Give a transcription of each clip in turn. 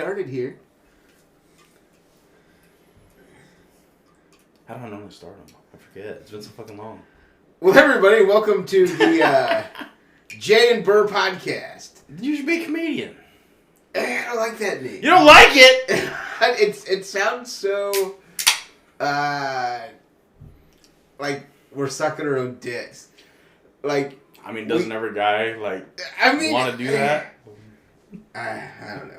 started here. How do I normally start them? I forget. It's been so fucking long. Well, everybody, welcome to the Jay and Burr podcast. You should be a comedian. I don't like that name. You don't like it? It sounds so, like we're sucking our own dicks. Like, I mean, doesn't every guy, want to do that? I don't know.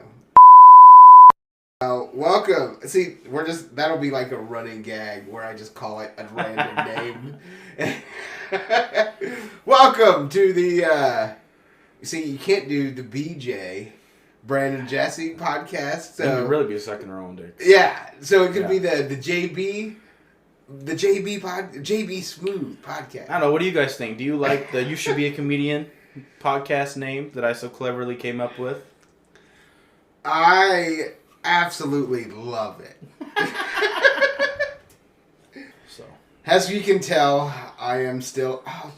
Welcome. See, that'll be like a running gag where I just call it a random name. Welcome to the, see, you can't do the BJ, Brandon Jesse podcast. So it would really be sucking our own dicks. Yeah, so it could be the JB, JB Smooth podcast. I don't know. What do you guys think? Do you like the You Should Be a Comedian podcast name that I so cleverly came up with? I absolutely love it. So, as you can tell, I am still... Oh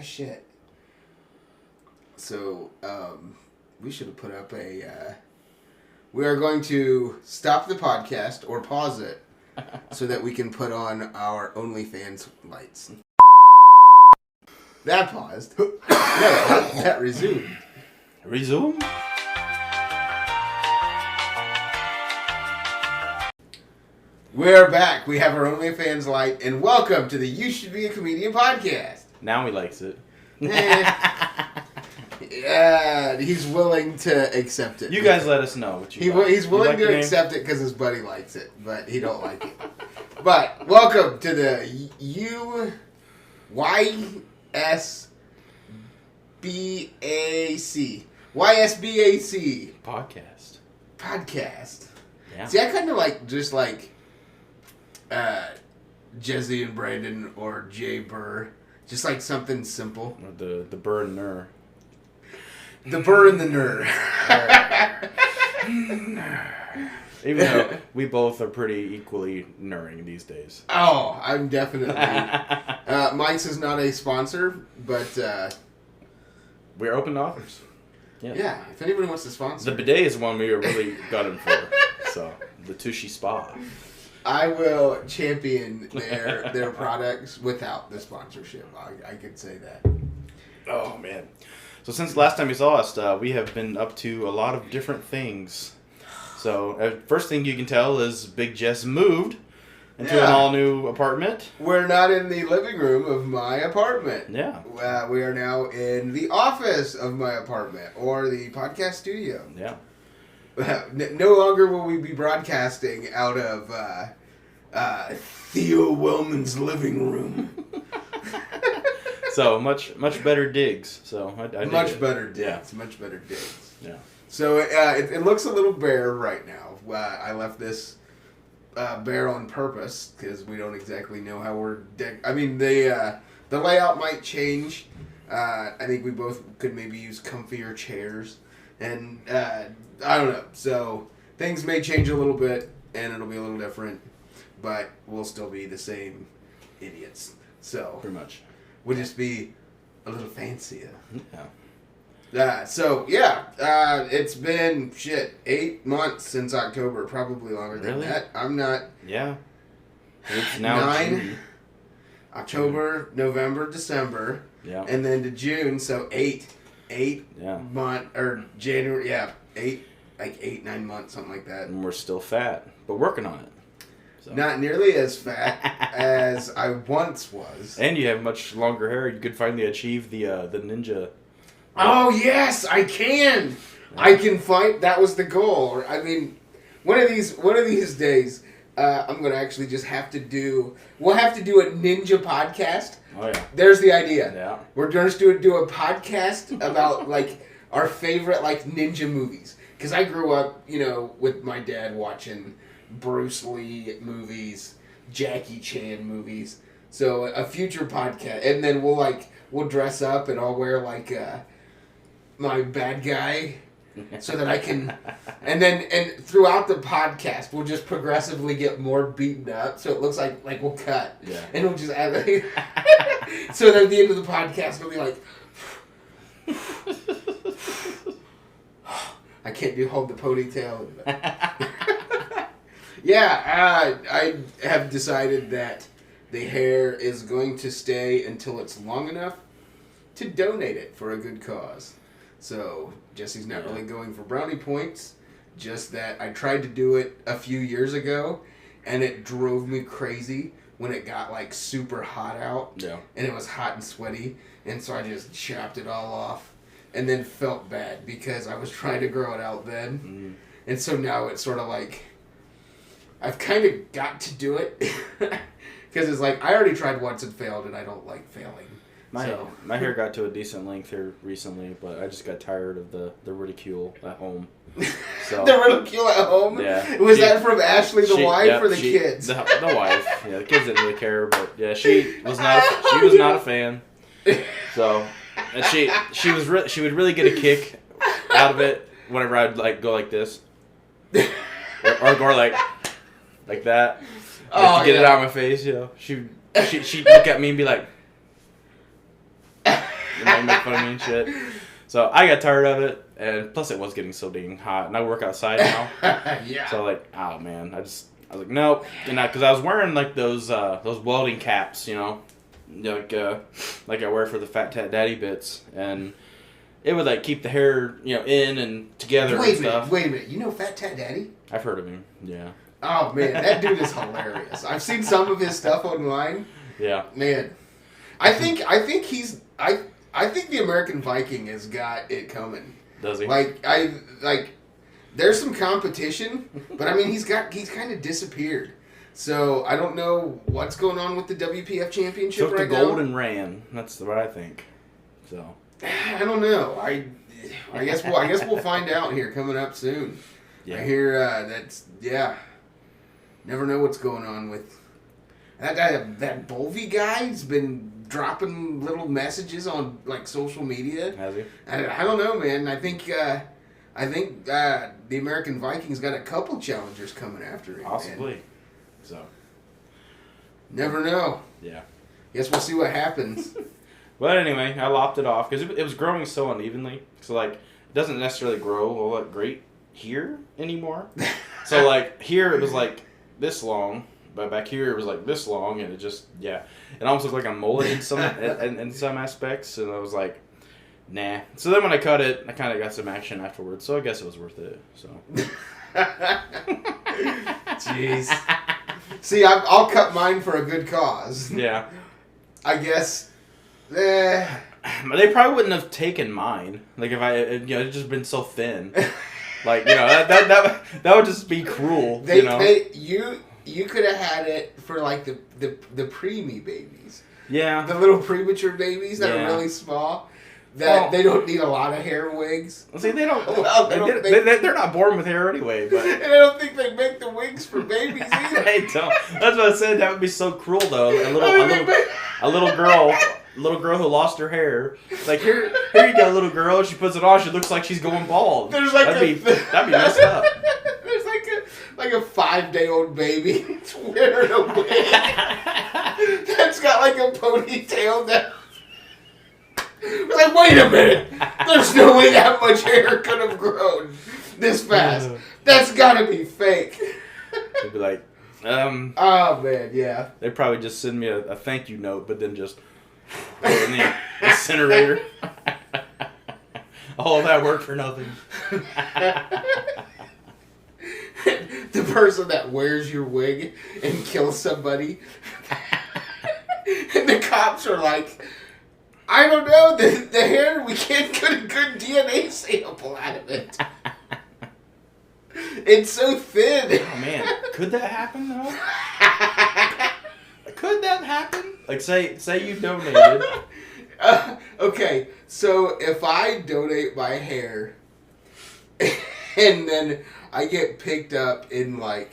shit. So, we should have put up a... we are going to stop the podcast or pause it so that we can put on our OnlyFans lights. That paused. No, that resumed. Resume? We're back. We have our OnlyFans light, and welcome to the You Should Be a Comedian podcast. Now he likes it. Yeah, he's willing to accept it. You guys let us know what you like. He's willing to accept it because his buddy likes it, but he don't like it. But welcome to the YSBAC podcast. Yeah. See, I kind of like just like Jesse and Brandon or Jay Burr, just like something simple. Or the Burr and Nur. The Burr and the Nur. Even though we both are pretty equally nurring these days. Oh, I'm definitely. Mike's is not a sponsor, but we're open to offers. Yeah, if anybody wants to sponsor. The bidet is one we were really gunning for. So, the Tushy Spa. I will champion their products without the sponsorship. I could say that. Oh, man. So since last time you saw us, we have been up to a lot of different things. So, first thing you can tell is Big Jess moved into an all-new apartment. We're not in the living room of my apartment. Yeah. We are now in the office of my apartment, or the podcast studio. Yeah. No longer will we be broadcasting out of Theo Wellman's living room. So, much better digs. So I much better digs. Yeah. Much better digs. Yeah. So it looks a little bare right now. I left this bare on purpose because we don't exactly know how we're. I mean, the layout might change. I think we both could maybe use comfier chairs, and I don't know. So things may change a little bit, and it'll be a little different, but we'll still be the same idiots. So Pretty much. We'll just be a little fancier. Yeah. It's been 8 months since October, probably longer than that. I'm not. Yeah. It's now 9. June. October, November, December. Yeah. And then to June, so 8 month or January. Yeah, 8, 9 months, something like that. And we're still fat, but working on it. So. Not nearly as fat as I once was. And you have much longer hair. You could finally achieve the ninja. Oh yes, I can. Yeah. I can fight. That was the goal. I mean, one of these days, I'm gonna actually just have to do. We'll have to do a ninja podcast. Oh yeah. There's the idea. Yeah. We're just do a podcast about like our favorite like ninja movies. Because I grew up, with my dad watching Bruce Lee movies, Jackie Chan movies. So a future podcast, and then we'll dress up, and I'll wear my bad guy, so that I can, and throughout the podcast we'll just progressively get more beaten up, so it looks like we'll cut, and we'll just add, so that at the end of the podcast we'll be like, I I can't do hold the ponytail. Yeah, I have decided that the hair is going to stay until it's long enough to donate it for a good cause. So Jesse's not really going for brownie points, just that I tried to do it a few years ago, and it drove me crazy when it got like super hot out. Yeah. And it was hot and sweaty, and so I just chopped it all off, and then felt bad because I was trying to grow it out then. Mm. And so now it's sort of like, I've kind of got to do it. Because it's like, I already tried once and failed, and I don't like failing. My hair got to a decent length here recently, but I just got tired of the ridicule at home. So The ridicule at home? Yeah. Was that from Ashley, the wife, yep, or the kids? The wife. Yeah, the kids didn't really care, but yeah, she was not a fan. So, and she would really get a kick out of it whenever I'd like go like this, or go like that. Like, to get it out of my face, you know. She'd look at me and be like, make fun of me and shit. So I got tired of it, and plus it was getting so dang hot, and I work outside now. Yeah. So like, oh man, I was like, nope, because I was wearing like those welding caps, you know, like I wear for the Fat Tat Daddy bits, and it would like keep the hair, you know, in and together and stuff. Wait a minute. You know Fat Tat Daddy? I've heard of him. Yeah. Oh man, that dude is hilarious. I've seen some of his stuff online. Yeah. Man, I think the American Viking has got it coming. Does he? Like there's some competition, but I mean he's kind of disappeared. So I don't know what's going on with the WPF championship Took right the now. gold and ran. That's what I think. So I don't know. I guess we'll find out here coming up soon. yeah. I hear never know what's going on with that guy. That Bolvie guy's been dropping little messages on like social media. Has he? I don't know, man. I think the American Vikings got a couple challengers coming after him. Possibly. Man. So Never know. yeah. Guess we'll see what happens. But anyway, I lopped it off because it was growing so unevenly. So like, it doesn't necessarily grow all that great here anymore. So like here it was like this long, but back here it was like this long, and it just it almost looked like a mullet in some in some aspects, and I was like, nah. So then when I cut it, I kind of got some action afterwards, so I guess it was worth it. So. Jeez. See, I'll cut mine for a good cause. Yeah. I guess. They probably wouldn't have taken mine. Like if it'd just been so thin. Like, you know, that would just be cruel. You could have had it for like the preemie babies. Yeah. The little premature babies that are really small. They don't need a lot of hair wigs. See, they don't. Well, they're not born with hair anyway. But and I don't think they make the wigs for babies either. They don't. That's what I said. That would be so cruel, though. A little girl who lost her hair. Like here you go, little girl. She puts it on. She looks like she's going bald. There's like that'd be messed up. There's like a 5-day-old baby. It's wearing a wig that's got like a ponytail down. We're like, wait a minute. There's no way that much hair could have grown this fast. That's gotta be fake. They'd be like, Oh man, yeah. They'd probably just send me a thank you note, but then just in the incinerator. All that work for nothing. The person that wears your wig and kills somebody. And the cops are like, I don't know, the hair, we can't get a good DNA sample out of it. It's so thin. Oh man, could that happen though? Could that happen? Like say you donated. Okay, so if I donate my hair and then I get picked up in like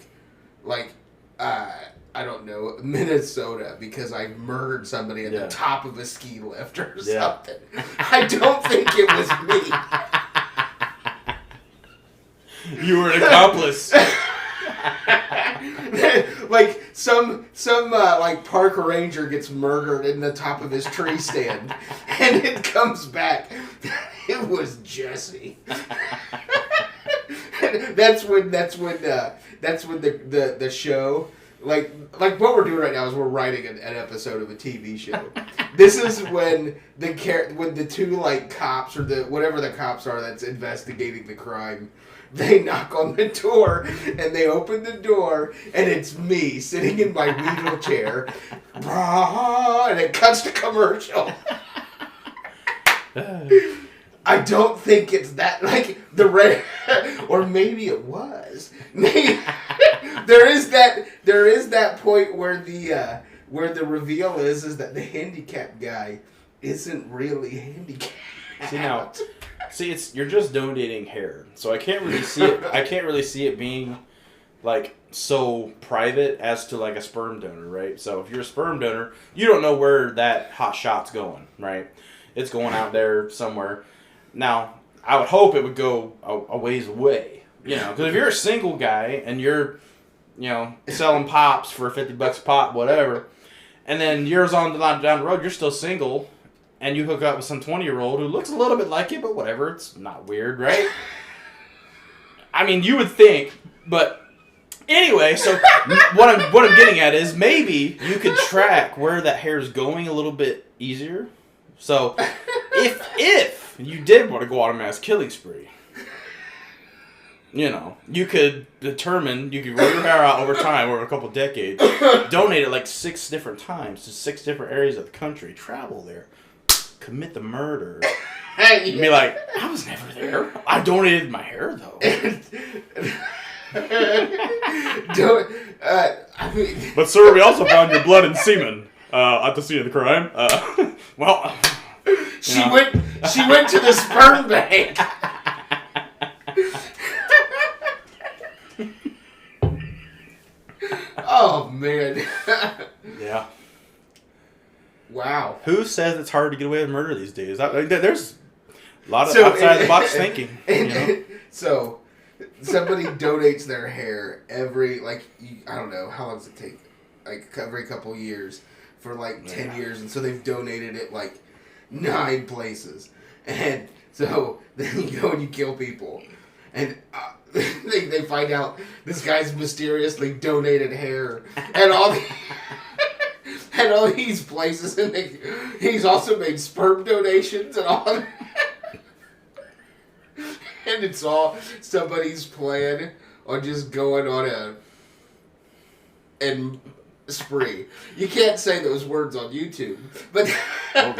I don't know, Minnesota because I murdered somebody at the top of a ski lift or something. I don't think it was me. You were an accomplice. Like some like park ranger gets murdered in the top of his tree stand, and it comes back. It was Jesse. that's when the show, like what we're doing right now is we're writing an episode of a TV show. This is when the two like cops or whatever the cops are that's investigating the crime, they knock on the door and they open the door and it's me sitting in my wheelchair, and it cuts to commercial. I don't think it's that, like, the red, or maybe it was. Maybe, there is that point where the reveal is that the handicapped guy isn't really handicapped. You're just donating hair, so I can't really see it. I can't really see it being like so private as to like a sperm donor, right? So if you're a sperm donor, you don't know where that hot shot's going, right? It's going out there somewhere. Now, I would hope it would go a ways away, because if you're a single guy and you're, selling pops for $50 a pop, whatever, and then years on down the road, you're still single, and you hook up with some 20-year-old who looks a little bit like you, but whatever, it's not weird, right? I mean, you would think, but anyway, so what I'm getting at is maybe you could track where that hair is going a little bit easier. So, if you did want to go on a mass killing spree, you could determine, you could grow your hair out over time, over a couple decades, donate it like 6 different times to 6 different areas of the country, travel there, commit the murder. You'd be like, I was never there. I donated my hair, though. But sir, we also found your blood and semen at the scene of the crime. She went to the sperm bank. Oh man. Yeah. Wow. Who says it's hard to get away with murder these days? There's a lot of outside the box thinking. So, somebody donates their hair every, I don't know, how long does it take? Like, every couple years for, 10 years. And so they've donated it, 9 places. And so, then you go and you kill people. And they find out this guy's mysteriously donated hair. And all these places. And he's also made sperm donations and all. And it's all somebody's plan on just going on a spree. You can't say those words on YouTube, but well,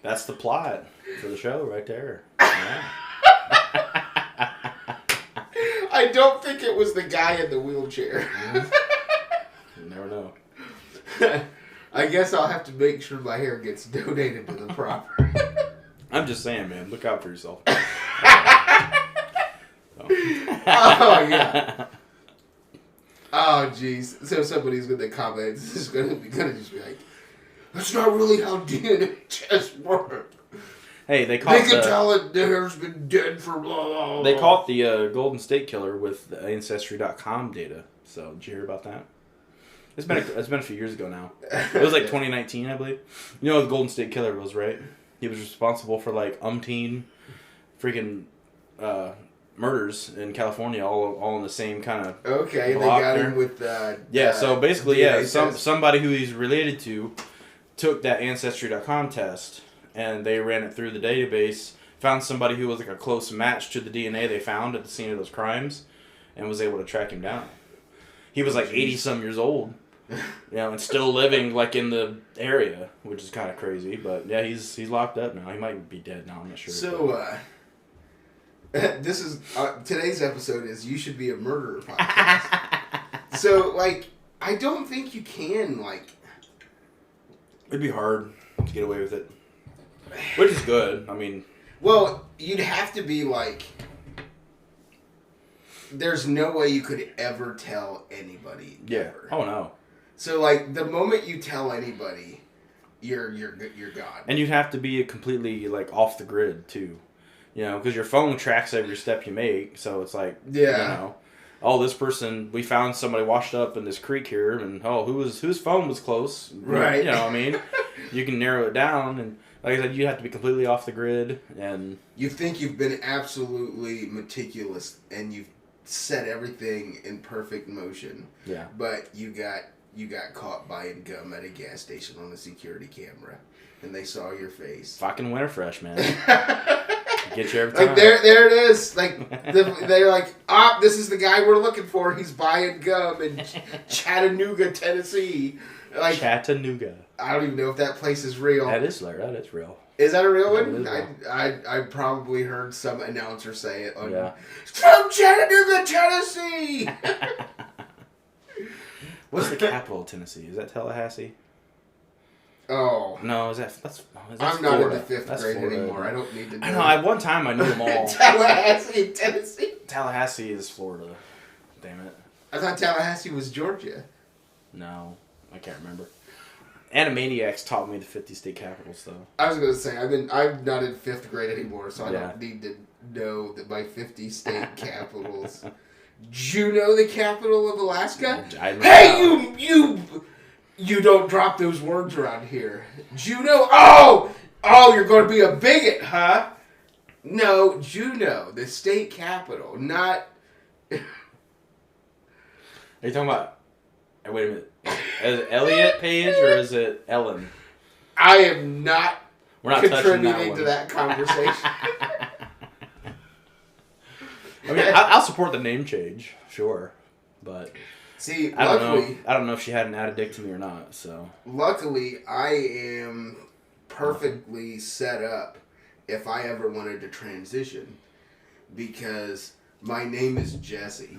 that's the plot for the show right there. Yeah. I don't think it was the guy in the wheelchair. You never know. I guess I'll have to make sure my hair gets donated to the proper. I'm just saying, man. Look out for yourself. Oh, yeah. Oh, jeez. So somebody's going to comment. This is going to just be like, that's not really how DNA tests work. Hey, they can tell it the hair's been dead for blah, blah, blah. They caught the Golden State Killer with the Ancestry.com data. So, did you hear about that? It's been a few years ago now. It was 2019, I believe. You know who the Golden State Killer was, right? He was responsible for umpteen freaking murders in California, all in the same kind of okay. They got him with so basically, somebody who he's related to took that Ancestry.com test and they ran it through the database, found somebody who was a close match to the DNA they found at the scene of those crimes, and was able to track him down. He was 80-some years old. And still living in the area, which is kind of crazy. But yeah, he's locked up now. He might be dead now. I'm not sure. So this is today's episode is You Should Be a Murderer podcast. So I don't think you can It'd be hard to get away with it, which is good. I mean, well, you'd have to be there's no way you could ever tell anybody. Yeah. Ever. Oh no. So the moment you tell anybody, you're gone. And you'd have to be completely off the grid too, because your phone tracks every step you make. So it's this person, we found somebody washed up in this creek here, and whose phone was close, right? You can narrow it down, and Like I said, you have to be completely off the grid, and you think you've been absolutely meticulous and you've set everything in perfect motion. Yeah. But you got caught buying gum at a gas station on a security camera, and they saw your face. Fucking Winterfresh, man. Get you every time. Like there it is. Like they're like, this is the guy we're looking for. He's buying gum in Chattanooga, Tennessee. Like Chattanooga. I don't even know if that place is real. That is real. Is that a real That one? is real. I probably heard some announcer say it on Yeah. from Chattanooga, Tennessee. What's the capital of Tennessee? Is that Tallahassee? Oh. No, that's I'm not Florida. in the 5th That's grade Florida. anymore. I don't need to know. I know. At one time, I knew them all. Tallahassee, Tennessee. Tallahassee is Florida. Damn it. I thought Tallahassee was Georgia. No, I can't remember. Animaniacs taught me the 50 state capitals, though. I was gonna say I'm not in 5th grade anymore, so I Yeah. don't need to know that my 50 state capitals. Juneau, the capital of Alaska. Hey, you don't drop those words around here. Juneau. Oh, you're gonna be a bigot, huh? No, Juneau, the state capital, not. Are you talking about? Wait a minute. Is it Elliot Page or is it Ellen? I am not We're not touching that contributing one. to that conversation. I mean, I'll support the name change, sure, but See, I don't luckily, know. I don't know if she had an addict to me or not. So luckily, I am perfectly set up if I ever wanted to transition, because my name is Jesse.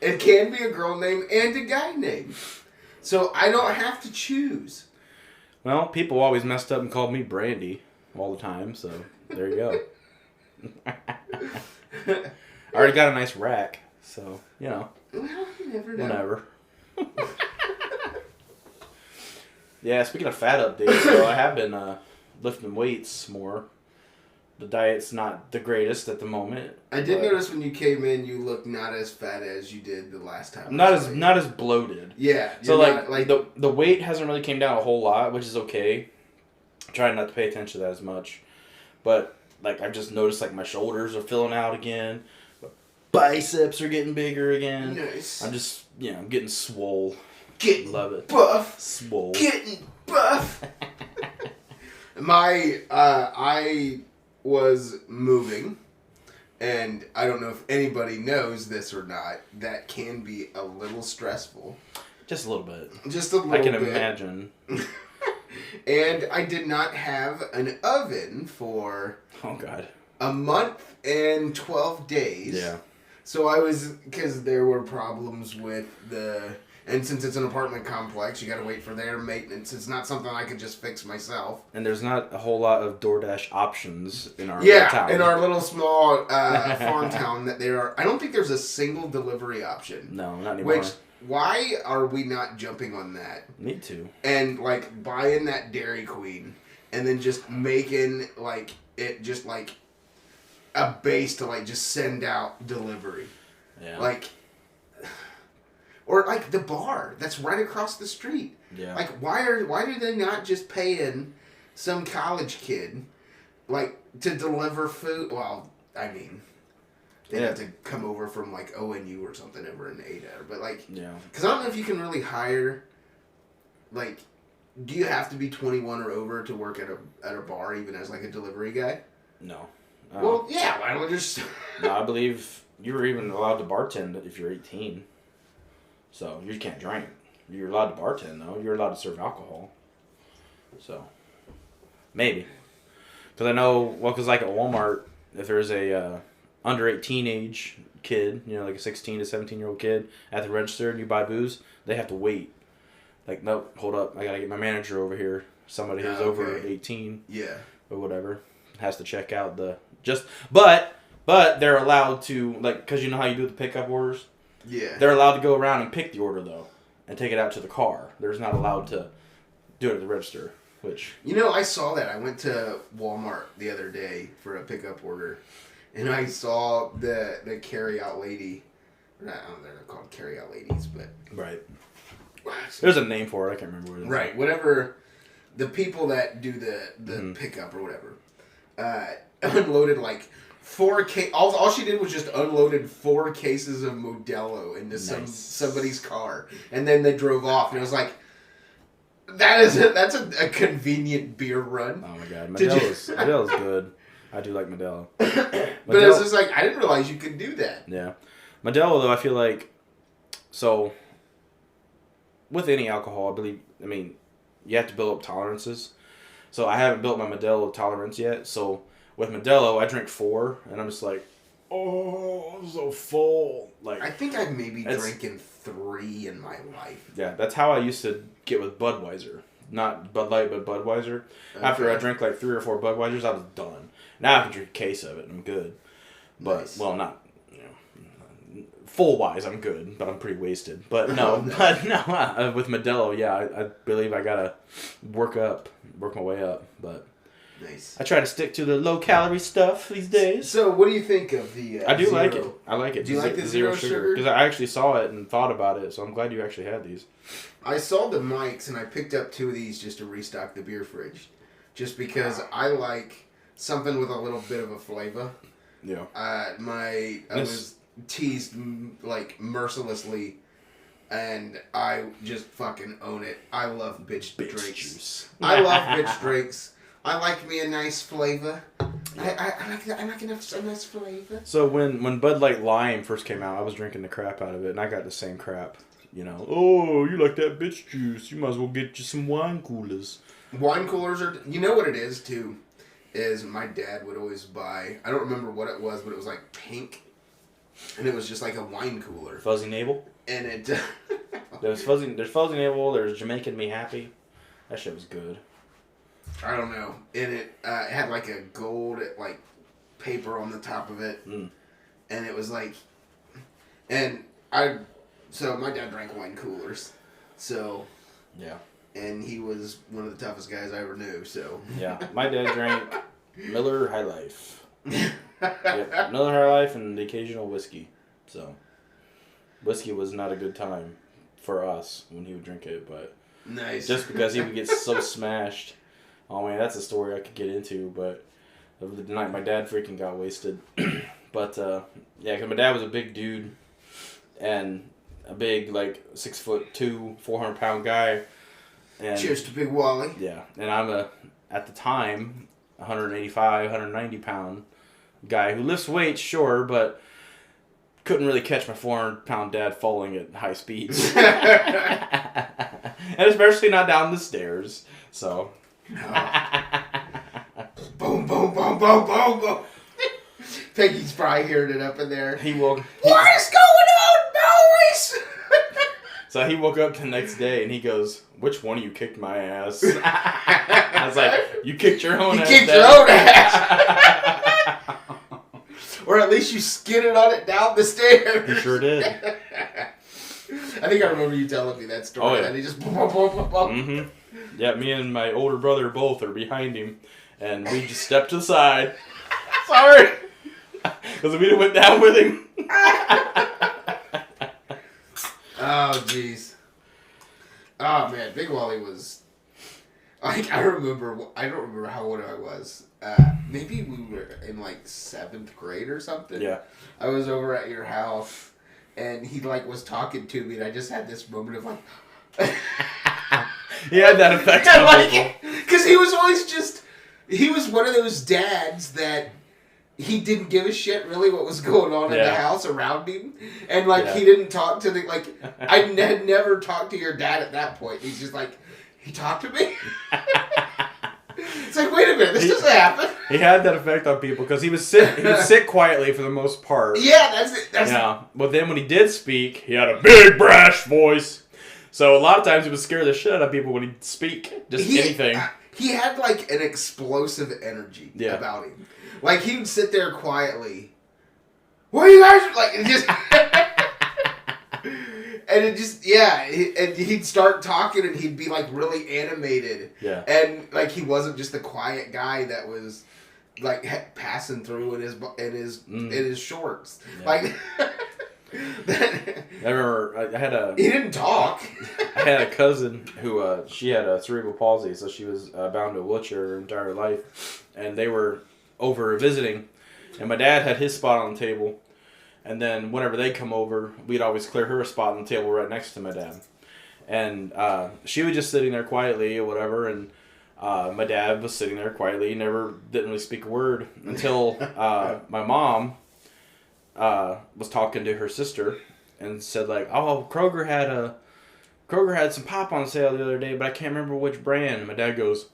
It can be a girl name and a guy name, so I don't have to choose. well, people always messed up and called me Brandy all the time. So there you go. I already got a nice rack, so you know. Well, you never know. Whatever. Yeah, speaking of fat updates, so I have been lifting weights more. The diet's not the greatest at the moment. I did but notice when you came in, you looked not as fat as you did the last time. not I as saw you. not as bloated. Yeah. So you're like, not, the weight hasn't really came down a whole lot, which is okay. I'm trying not to pay attention to that as much, but like I've just noticed like my shoulders are filling out again, biceps are getting bigger again. Nice. I'm just I'm getting swole. Getting Love it. buff. Swole. Getting buff. I was moving, and I don't know if anybody knows this or not, that can be a little stressful. Just a little bit. Just a little I can bit. imagine. And I did not have an oven for Oh God. a month and 12 days. Yeah. So I was, because there were problems with and since it's an apartment complex, you gotta wait for their maintenance. It's not something I could just fix myself. And there's not a whole lot of DoorDash options in our little town. In our little small farm town I don't think there's a single delivery option. No, not anymore. Why are we not jumping on that? Need to. And like buying that Dairy Queen and then just making like it just like a base to like just send out delivery. Yeah. Like, or like the bar that's right across the street. Yeah. Like why are they not just paying some college kid like to deliver food? Well, I mean, they'd have to come over from like ONU or something over in Ada, but like, because I don't know if you can really hire. Like, do you have to be 21 or over to work at a bar, even as like a delivery guy? No. Well, yeah. Why don't we just? No, I believe you're even allowed to bartend if you're 18. So you can't drink. You're allowed to bartend though. You're allowed to serve alcohol. So maybe, because I know because like at Walmart, if there's a under 18 age kid, like a 16 to 17-year-old kid at the register and you buy booze, they have to wait. Like, nope, hold up, I gotta get my manager over here. Somebody who's over 18, or whatever, has to check out but they're allowed to, like, because you know how you do the pickup orders. Yeah. They're allowed to go around and pick the order though, and take it out to the car. They're not allowed to do it at the register, which. I saw that. I went to Walmart the other day for a pickup order. And I saw the carry-out lady. I don't know, they're called carry-out ladies, but... Right. There's a name for it. I can't remember what it is. Right. Whatever the people that do the Mm-hmm. pickup or whatever, unloaded like 4 all she did was just unloaded 4 cases of Modelo into somebody's car, and then they drove off, and it was like, that's a convenient beer run. Oh my god, Modelo's good. I do like Modelo. But it was just like, I didn't realize you could do that. Yeah. Modelo, though, I feel like, so, with any alcohol, I mean, you have to build up tolerances. So I haven't built my Modelo tolerance yet. So with Modelo, I drink 4, and I'm just like, oh, I'm so full. Like, I think I've maybe drinking 3 in my life. Yeah, that's how I used to get with Budweiser. Not Bud Light, but Budweiser. Okay. After I drank like 3 or 4 Budweisers, I was done. Now I can drink a case of it, and I'm good. But, nice. Well, not, full-wise, I'm good, but I'm pretty wasted. But no, with Modelo, yeah, I believe I gotta work my way up. But nice. I try to stick to the low-calorie stuff these days. So what do you think of the I do zero? like it. I like it. Do you like the zero sugar? Because I actually saw it and thought about it, so I'm glad you actually had these. I saw the mics, and I picked up 2 of these just to restock the beer fridge. Just because I like something with a little bit of a flavor. Yeah. I was teased like mercilessly, and I just fucking own it. I love bitch drinks. Juice. I love bitch drinks. I like me a nice flavor. I like a nice flavor. So when Bud Light Lime first came out, I was drinking the crap out of it, and I got the same crap. Oh, you like that bitch juice? You might as well get you some wine coolers. Wine coolers are. You know what it is too. Is my dad would always buy, I don't remember what it was, but it was like pink, and it was just like a wine cooler. Fuzzy Navel? And it... there's Fuzzy Navel, there's Jamaican Me Happy. That shit was good. I don't know. And it had like a gold like paper on the top of it. And it was like... So my dad drank wine coolers. So... Yeah. And he was one of the toughest guys I ever knew, so... Yeah, my dad drank Miller High Life. Yep, Miller High Life and the occasional whiskey. So, whiskey was not a good time for us when he would drink it, but... Nice. Just because he would get so smashed. Oh man, that's a story I could get into, but... The night my dad freaking got wasted. But, yeah, because my dad was a big dude, and a big, like, 6'2", 400-pound guy. And, cheers to Big Wally. Yeah, and I'm at the time, 185, 190 pound guy who lifts weights, sure, but couldn't really catch my 400-pound dad falling at high speeds. And especially not down the stairs, so. Boom, boom, boom, boom, boom, boom. Peggy's probably hearing it up in there. What is going on, boys? So he woke up the next day and he goes, "Which one of you kicked my ass?" I was like, "You kicked your own ass." You kicked your own ass. Or at least you skidded on it down the stairs. He sure did. I think I remember you telling me that story. Oh, yeah. And he just... Mm-hmm. Yeah, me and my older brother both are behind him. And we just stepped to the side. Sorry. Because we went down with him. Oh, jeez. Oh, man. Big Wally was... I don't remember how old I was. Maybe we were in, like, 7th grade or something. Yeah. I was over at your house, and he, like, was talking to me, and I just had this moment of, like... He had that effect on people. Because he was always just... He was one of those dads that... He didn't give a shit really what was going on in the house around him. And, like, he didn't talk to the... Like, I had never talked to your dad at that point. He's just like, he talked to me? It's like, wait a minute, this doesn't happen. He had that effect on people because he would sit quietly for the most part. Yeah, that's it. But then when he did speak, he had a big, brash voice. So a lot of times he would scare the shit out of people when he'd speak. Just anything. He had, like, an explosive energy about him. Like, he would sit there quietly. What are you guys... Like, it just... And it just... Yeah. And he'd start talking and he'd be, like, really animated. Yeah. And, like, he wasn't just the quiet guy that was, like, passing through in his shorts. Yeah. Like... I remember I had a... He didn't talk. I had a cousin who, she had a cerebral palsy, so she was bound to a wheelchair her entire life. And they were over visiting, and my dad had his spot on the table. And then whenever they come over, we'd always clear her a spot on the table right next to my dad. And she was just sitting there quietly or whatever, and my dad was sitting there quietly, didn't really speak a word until my mom was talking to her sister and said like, "Oh, Kroger had some pop on sale the other day, but I can't remember which brand." And my dad goes,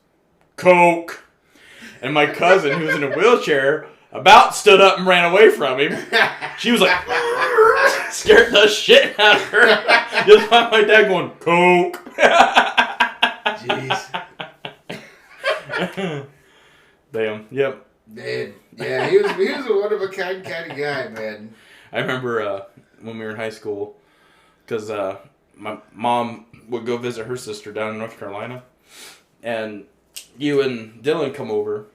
"Coke." And my cousin, who was in a wheelchair, about stood up and ran away from him. She was like, scared the shit out of her. Just by my dad going, "Coke." Jeez. Damn. Yep. Man, yeah, he was a one of a kind of guy, man. I remember when we were in high school, because my mom would go visit her sister down in North Carolina, and you and Dylan come over.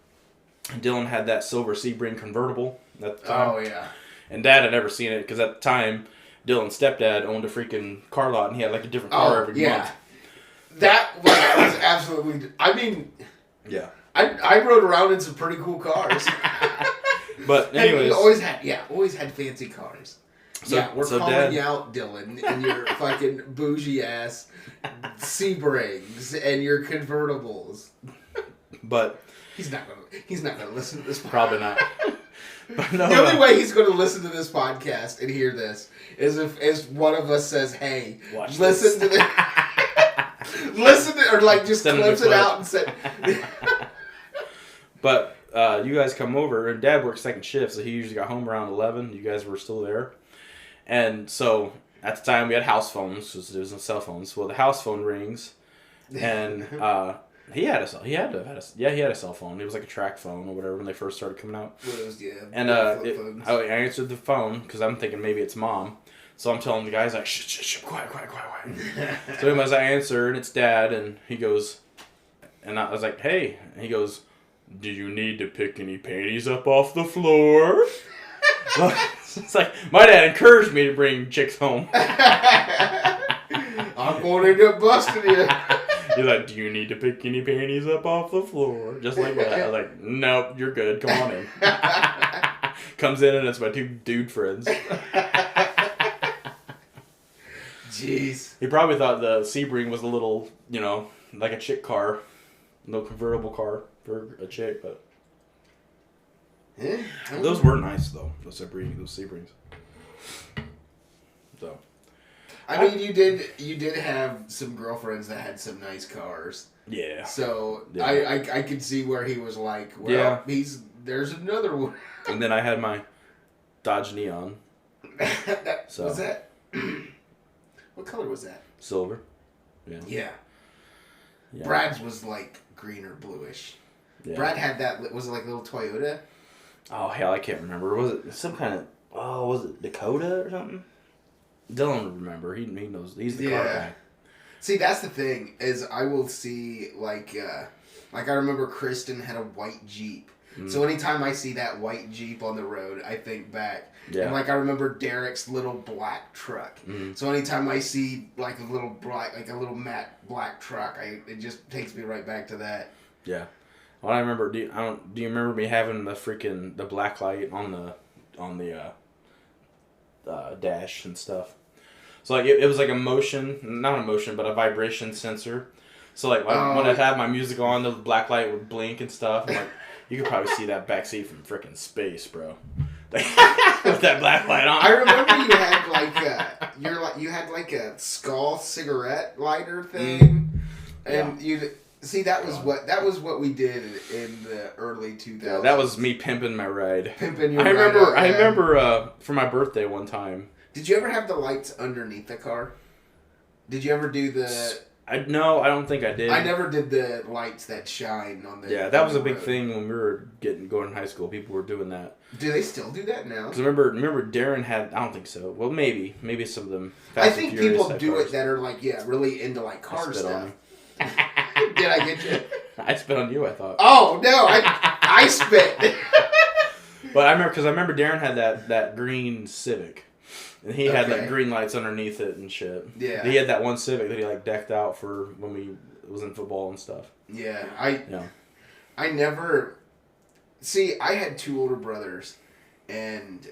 And Dylan had that silver Sebring convertible at the time. Oh yeah. And Dad had never seen it because at the time, Dylan's stepdad owned a freaking car lot, and he had like a different car every month. That was absolutely. I mean, yeah. I rode around in some pretty cool cars. But anyways, always had fancy cars. So, we're calling Dad, you out, Dylan, and your fucking bougie ass Sebrings and your convertibles. But he's not gonna listen to this. Probably not. But no, the only way he's going to listen to this podcast and hear this is if one of us says, "Hey, listen to this." Listen to, or like just clips it out and say. But you guys come over, and Dad works second shift, so he usually got home around 11. You guys were still there. And so, at the time, we had house phones, because there was no cell phones. Well, the house phone rings, and he had a cell phone. It was like a track phone or whatever when they first started coming out. And I answered the phone, because I'm thinking maybe it's Mom. So I'm telling the guys, like, shh, quiet. So anyways, I answer, and it's Dad, and he goes, and I was like, "Hey," and he goes, "Do you need to pick any panties up off the floor?" It's like, my dad encouraged me to bring chicks home. I'm going to end up busting you. He's like, "Do you need to pick any panties up off the floor?" Just like that. I was like, "Nope, you're good. Come on in." Comes in, and it's my two dude friends. Jeez. He probably thought the Sebring was a little, like a chick car. No convertible car for a chick, but... Yeah, those were nice, though, those Sebrings. So... I mean, you did have some girlfriends that had some nice cars. Yeah. So, yeah. I could see where he was like, well, there's another one. And then I had my Dodge Neon. Was that... What color was that? Silver. Yeah. Brad's was like green or bluish. Yeah. Brad had that. Was it like a little Toyota? Oh hell, I can't remember. Was it some kind of? Oh, was it Dakota or something? Dylan would remember. He knows. He's the car guy. See, that's the thing is I will see like I remember Kristen had a white Jeep. So anytime I see that white Jeep on the road, I think back. Yeah. And like I remember Derek's little black truck. So anytime I see like a little matte black truck, it just takes me right back to that. Yeah. Well, I remember. Do you remember me having the black light on the dash and stuff? So like it was like not a motion, but a vibration sensor. So like when I'd have my music on, the black light would blink and stuff. And like you could probably see that backseat from frickin' space, bro. With that black light on. I remember you had like a skull cigarette lighter thing, and you see that was what we did in the early 2000s. Yeah, that was me pimping my ride. Pimping your ride. I out, remember for my birthday one time. Did you ever have the lights underneath the car? Did you ever do the? No, I don't think I did. I never did the lights that shine on the. Yeah, that was a big thing when we were going in high school. People were doing that. Do they still do that now? Because remember Darren had. I don't think so. Well, maybe some of them. I think people do it that are like really into like car stuff. Did I get you? I spit on you. I thought. Oh no! I spit. But I remember Darren had that green Civic. And he had like green lights underneath it and shit. Yeah. He had that one Civic that he like decked out for when we was in football and stuff. Yeah, I never. See, I had 2 older brothers, and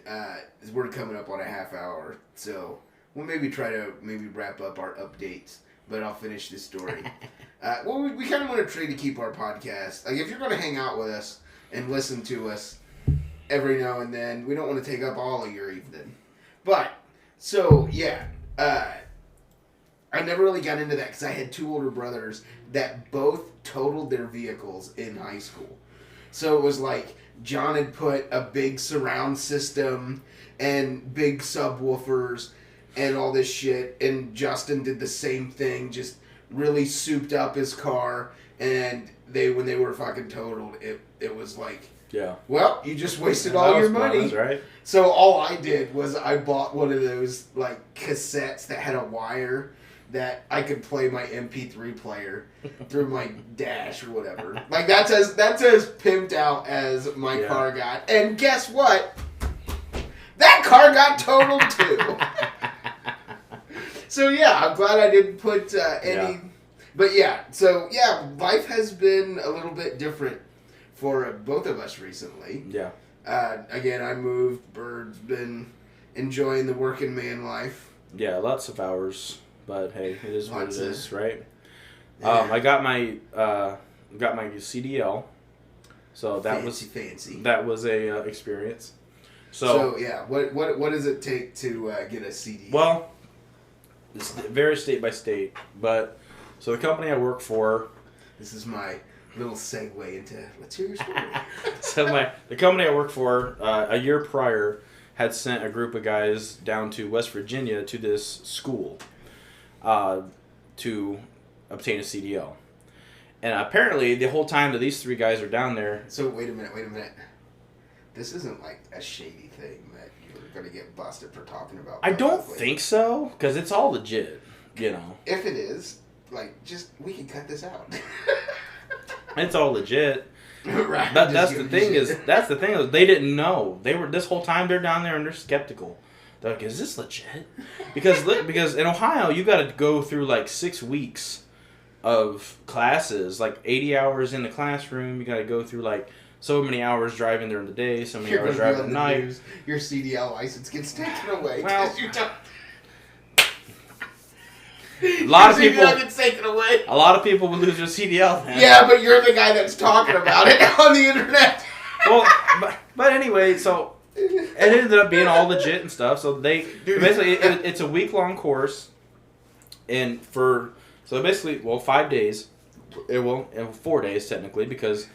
we're coming up on a half hour, so we'll maybe try to wrap up our updates. But I'll finish this story. Well, we kind of want to try to keep our podcast. Like, if you're going to hang out with us and listen to us every now and then, we don't want to take up all of your evening. But, so, yeah. I never really got into that because I had 2 older brothers that both totaled their vehicles in high school. So it was like John had put a big surround system and big subwoofers and all this shit, and Justin did the same thing, just really souped up his car, and when they were fucking totaled, it was like, yeah, well, you just wasted all your money. Right? So all I did was I bought one of those like cassettes that had a wire that I could play my MP3 player through my dash or whatever. Like that's as pimped out as my car got. And guess what? That car got totaled too. So yeah, I'm glad I didn't put any. Yeah. But yeah, life has been a little bit different for both of us recently. Yeah. Again, I moved. Bird's been enjoying the working man life. Yeah, lots of hours. But hey, it is what it is, right? Yeah. I got my CDL, so that fancy. That was a experience. So yeah, what does it take to get a CDL? Well, it's very state by state, but so the company I work for. This is my little segue into let's hear your story. So the company I work for a year prior had sent a group of guys down to West Virginia to this school. To obtain a CDL. And apparently, the whole time that these 3 guys are down there... So, wait a minute. This isn't like a shady thing that you're going to get busted for talking about. I don't think so, because it's all legit, you know. If it is, we can cut this out. It's all legit. Right. That's the thing is, they didn't know. This whole time they're down there and they're skeptical. They're like, is this legit? Because in Ohio, you got to go through like 6 weeks of classes, like 80 hours in the classroom. You got to go through like so many hours driving during the day, so many hours driving at night. Your CDL license gets taken away. Well, a lot of people gets taken away. A lot of people will lose their CDL. Then. Yeah, but you're the guy that's talking about it on the internet. Well, but anyway, so. It ended up being all legit and stuff. So basically it's a week-long course, and basically 5 days. 4 days technically, because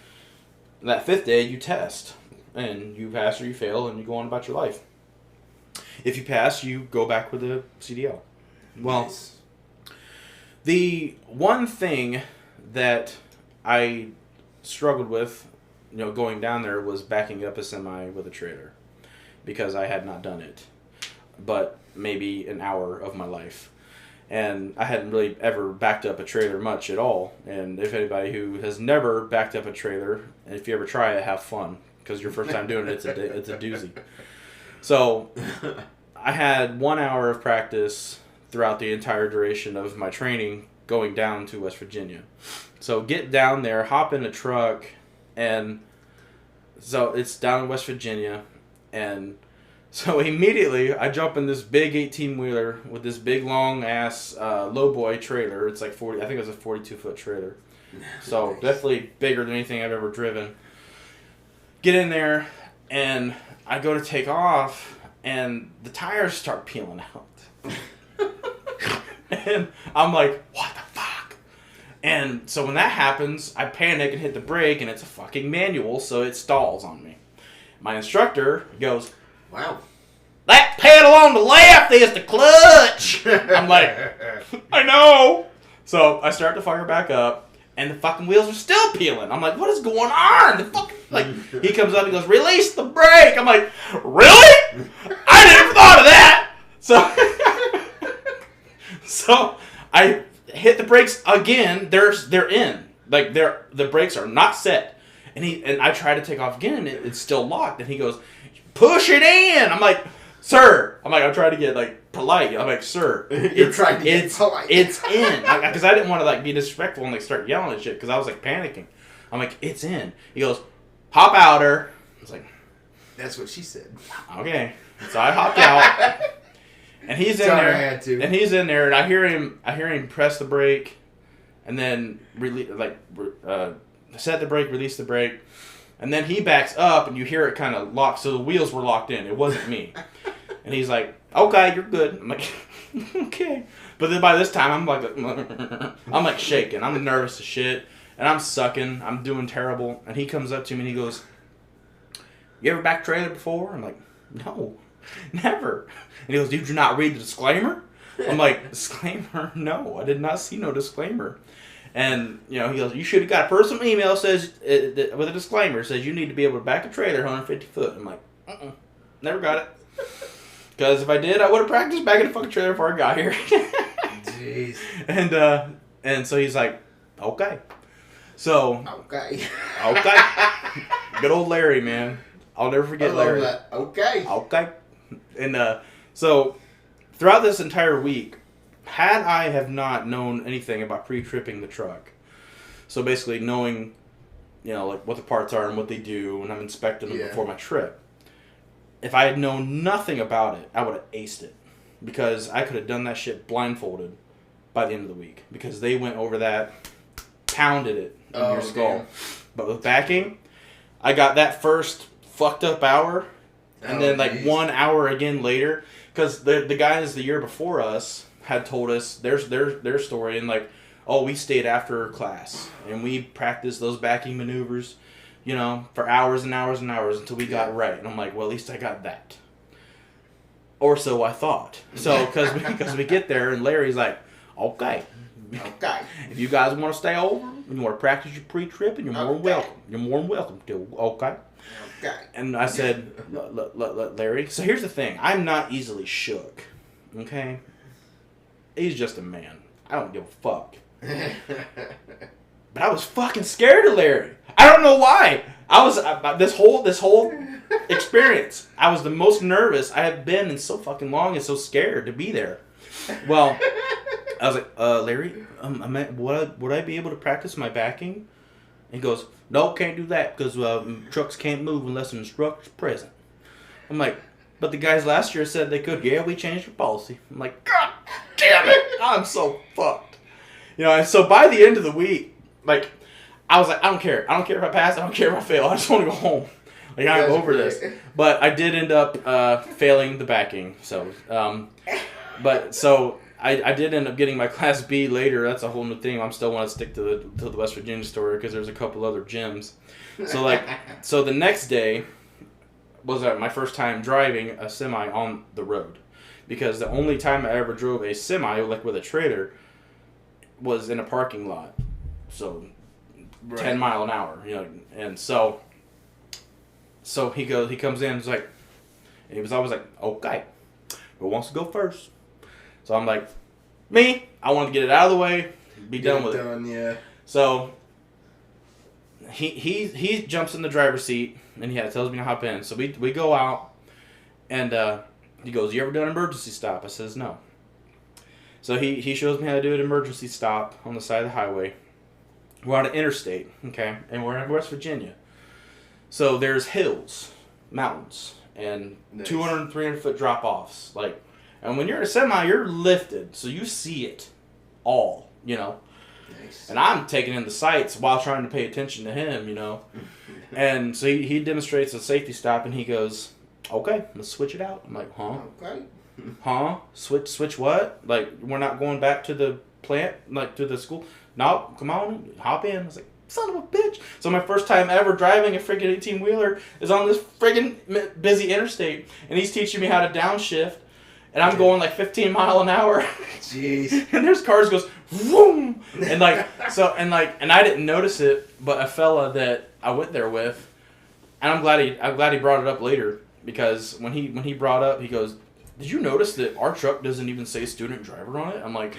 that 5th day you test and you pass or you fail and you go on about your life. If you pass, you go back with the CDL. Well, nice. The one thing that I struggled with, going down there was backing up a semi with a trailer. Because I had not done it, but maybe an hour of my life. And I hadn't really ever backed up a trailer much at all. And if anybody who has never backed up a trailer, and if you ever try it, have fun. Because your first time doing it, it's a doozy. So I had 1 hour of practice throughout the entire duration of my training going down to West Virginia. So get down there, hop in a truck, and so it's down in West Virginia. And so immediately I jump in this big 18-wheeler with this big long-ass lowboy trailer. It's like 40, I think it was a 42-foot trailer. So definitely bigger than anything I've ever driven. Get in there, and I go to take off, and the tires start peeling out. And I'm like, what the fuck? And so when that happens, I panic and hit the brake, and it's a fucking manual, so it stalls on me. My instructor goes, wow, that pedal on the left is the clutch. I'm like, I know. So I start to fire back up, and the fucking wheels are still peeling. I'm like, what is going on? The fucking he comes up and goes, release the brake. I'm like, really? I never thought of that. So I hit the brakes again. They're in. Like the brakes are not set. And I try to take off again, and it's still locked. And he goes, push it in. I'm like, sir. I'm like, I'm trying to get like polite. I'm like, sir, You're trying to get polite. It's in. Because I didn't want to like be disrespectful and like start yelling and shit because I was like panicking. I'm like, it's in. He goes, hop out her. I was like, that's what she said. Okay. So I hopped out. And he's in Sorry, there. I had to. And he's in there, and I hear him press the brake, and then set the brake, release the brake, and then he backs up, and you hear it kind of lock. So the wheels were locked in. It wasn't me. And he's like, "Okay, you're good." I'm like, "Okay." But then by this time, I'm like shaking. I'm nervous as shit, and I'm sucking. I'm doing terrible. And he comes up to me and he goes, "You ever back trailer before?" I'm like, "No, never." And he goes, "Did you not read the disclaimer?" I'm like, "Disclaimer? No, I did not see no disclaimer." And, he goes, "You should have got a personal email says with a disclaimer says you need to be able to back a trailer 150 foot. I'm like, never got it. Because if I did, I would have practiced backing a fucking trailer before I got here. Jeez. And so he's like, okay. So. Okay. Good old Larry, man. I'll never forget Larry. That. Okay. Okay. And so throughout this entire week, had I have not known anything about pre-tripping the truck, so basically knowing, like what the parts are and what they do, and I'm inspecting them before my trip, if I had known nothing about it, I would have aced it. Because I could have done that shit blindfolded by the end of the week. Because they went over that, pounded it in your skull. Damn. But with backing, I got that first fucked up hour, and then like 1 hour again later, because the guys the year before us had told us their story, and like, oh, we stayed after class and we practiced those backing maneuvers, for hours and hours and hours until we got it right. And I'm like, well, at least I got that, or so I thought. So because we get there and Larry's like, okay, if you guys want to stay over and you want to practice your pre-trip, and you're more than welcome. You're more than welcome to. Okay. And I said, Larry, so here's the thing. I'm not easily shook. Okay? He's just a man. I don't give a fuck. But I was fucking scared of Larry. I don't know why. I was, this whole experience, I was the most nervous I have been in so fucking long and so scared to be there. Well, I was like, Larry, would I be able to practice my backing? And he goes, no, can't do that because trucks can't move unless an instructor's present. I'm like, but the guys last year said they could. Yeah, we changed our policy. I'm like, God damn it, I'm so fucked. And so by the end of the week, like, I was like, I don't care. I don't care if I pass. I don't care if I fail. I just want to go home. Like, I'm over this. But I did end up failing the backing. So, I did end up getting my Class B later. That's a whole new thing. I'm still want to stick to the West Virginia story because there's a couple other gyms. So the next day was my first time driving a semi on the road, because the only time I ever drove a semi like with a trailer was in a parking lot. So 10 mile an hour, and so he comes in, and he was always like, okay, who wants to go first? So I'm like, me. I want to get it out of the way, be done with it. Yeah. So he jumps in the driver's seat and tells me to hop in. So we go out, and he goes, "You ever done an emergency stop?" I says, "No." So he shows me how to do an emergency stop on the side of the highway. We're on an interstate, okay, and we're in West Virginia. So there's hills, mountains, and 200 and 300 foot drop offs, like. And when you're in a semi, you're lifted, so you see it all, Nice. And I'm taking in the sights while trying to pay attention to him, And so he demonstrates a safety stop, and he goes, okay, let's switch it out. I'm like, huh? Okay. Huh? Switch what? Like, we're not going back to the plant, like to the school? No, come on, hop in. I was like, son of a bitch. So my first time ever driving a friggin' 18-wheeler is on this friggin' busy interstate, and he's teaching me how to downshift. And I'm going like 15 mile an hour. Jeez. And there's cars goes vroom. And I didn't notice it, but a fella that I went there with, and I'm glad he brought it up later, because when he brought up, he goes, "Did you notice that our truck doesn't even say student driver on it?" I'm like,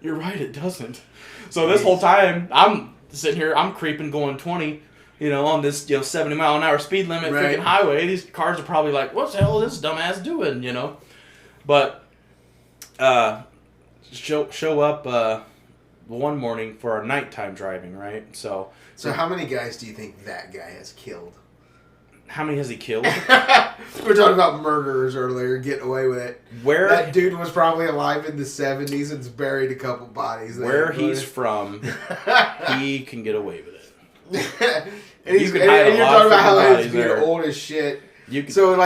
"You're right, it doesn't." So this whole time I'm sitting here, I'm creeping going 20, on this 70-mile-an-hour speed limit freaking highway. These cars are probably like, what the hell is this dumbass doing? But show up one morning for our nighttime driving, right? So how many guys do you think that guy has killed? How many has he killed? We were talking about murderers earlier, getting away with it. That dude was probably alive in the 70s and's buried a couple bodies. Where he's from, he can get away with it. and you're talking about how he's being old as shit. So,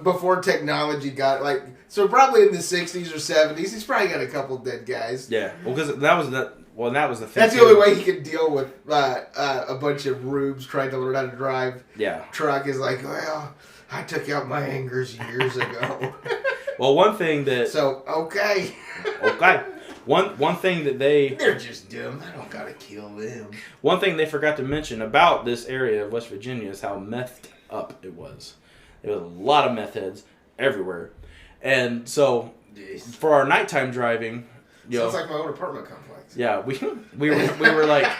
before technology got, so probably in the 60s or 70s, he's probably got a couple dead guys. Yeah, well, because that was the thing. That's the only way he could deal with a bunch of rubes trying to learn how to drive. Yeah. Truck is like, well, I took out my angers years ago. Well, one thing that... So, okay. One thing that they're just dumb. I don't gotta kill them. One thing they forgot to mention about this area of West Virginia is how methed up it was. There was a lot of meth heads everywhere. And so, for our nighttime driving... Sounds like my old apartment complex. Yeah, we were like,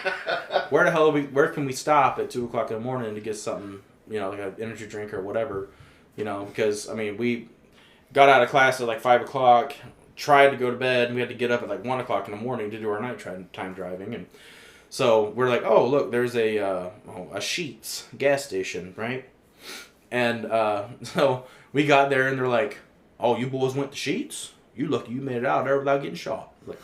where can we stop at 2 o'clock in the morning to get something, like an energy drink or whatever, because, we got out of class at 5 o'clock, tried to go to bed, and we had to get up at 1 o'clock in the morning to do our nighttime driving, and so we're like, oh, look, there's a Sheetz gas station, right? And so we got there, and they're like, oh, you boys went to Sheetz? You lucky you made it out there without getting shot. Like,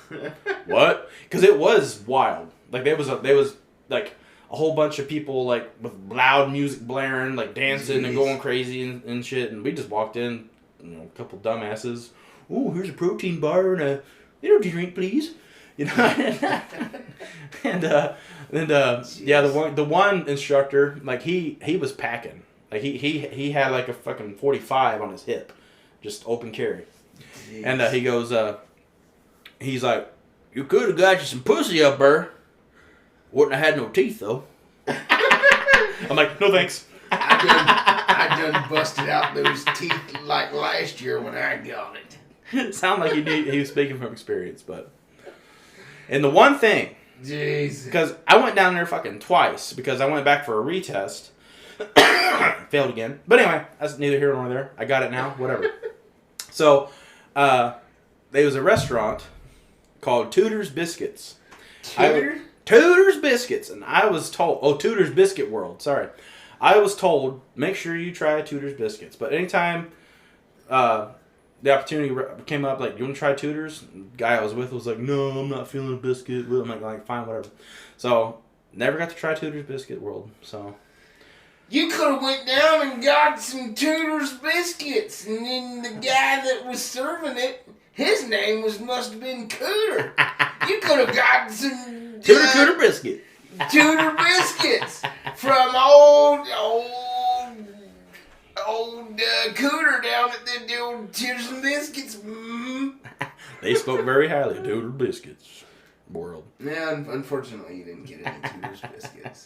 what? Because it was wild. There was a whole bunch of people with loud music blaring, dancing and going crazy and shit. And we just walked in, a couple dumbasses. Oh, here's a protein bar and a energy drink, please. And the one instructor, he was packing. He had a fucking 45 on his hip, just open carry. Jeez. And he goes, he's like, you could have got you some pussy up there. Wouldn't have had no teeth, though. I'm like, no thanks. I done busted out those teeth last year when I got it. It sounded like he was speaking from experience, but... And the one thing... Jeez. Because I went down there fucking twice, because I went back for a retest. Failed again. But anyway, that's neither here nor there. I got it now, whatever. So... there was a restaurant called Tudor's Biscuits. Tudor's Biscuits. And I was told... Tudor's Biscuit World. Sorry. I was told, make sure you try Tudor's Biscuits. But anytime the opportunity came up, you want to try Tudor's? The guy I was with was like, no, I'm not feeling a biscuit. I'm like, fine, whatever. So, never got to try Tudor's Biscuit World. So... You could have went down and got some Tudor's biscuits, and then the guy that was serving it, his name must have been Cooter. You could have gotten some Tudor biscuit. Tudor biscuits from old Cooter down at the old Tudor's and Biscuits. Mm-hmm. They spoke very highly of Tudor Biscuits World. Yeah, unfortunately, you didn't get any Tudor's biscuits.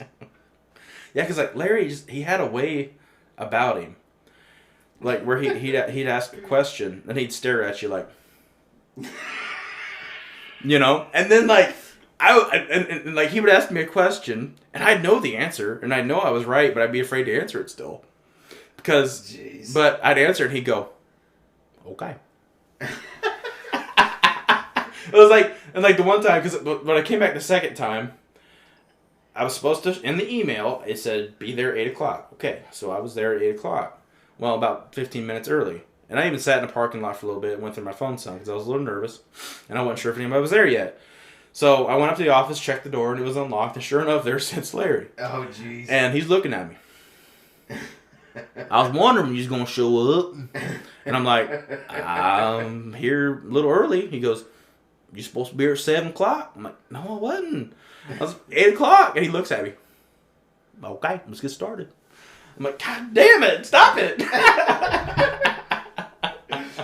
Yeah, because Larry, he had a way about him, where he'd ask a question and he'd stare at you and then he would ask me a question and I'd know the answer and I'd know I was right, but I'd be afraid to answer it still, but I'd answer and he'd go, okay. It was the one time, because when I came back the second time, I was supposed to, in the email, it said, be there 8 o'clock. Okay, so I was there at 8 o'clock. Well, about 15 minutes early. And I even sat in the parking lot for a little bit and went through my phone some because I was a little nervous. And I wasn't sure if anybody was there yet. So I went up to the office, checked the door, and it was unlocked. And sure enough, there sits Larry. Oh, jeez. And he's looking at me. I was wondering when you was going to show up. And I'm like, I'm here a little early. He goes, you supposed to be here at 7 o'clock? I'm like, no, I wasn't. I was 8 o'clock, and he looks at me. Okay, let's get started. I'm like, God damn it, stop it!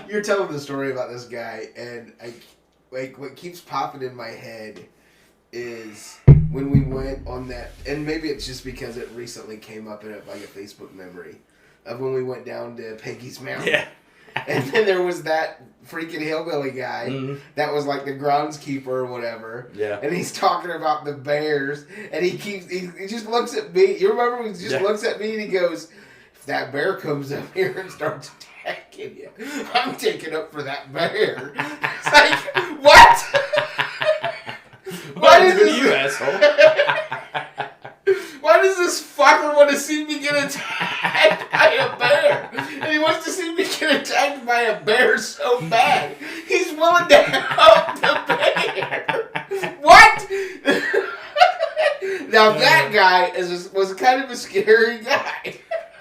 You're telling the story about this guy, and what keeps popping in my head is when we went on that, and maybe it's just because it recently came up in a Facebook memory of when we went down to Peggy's Mountain. Yeah. And then there was that freaking hillbilly guy that was like the groundskeeper or whatever. Yeah. And he's talking about the bears, and he just looks at me. You remember he just looks at me and he goes, "If that bear comes up here and starts attacking you, I'm taking up for that bear." It's like, what? What is this? You asshole. Why does this fucker want to see me get attacked by a bear? And he wants to see me get attacked by a bear so bad. He's willing to help the bear. What? Now that guy was kind of a scary guy.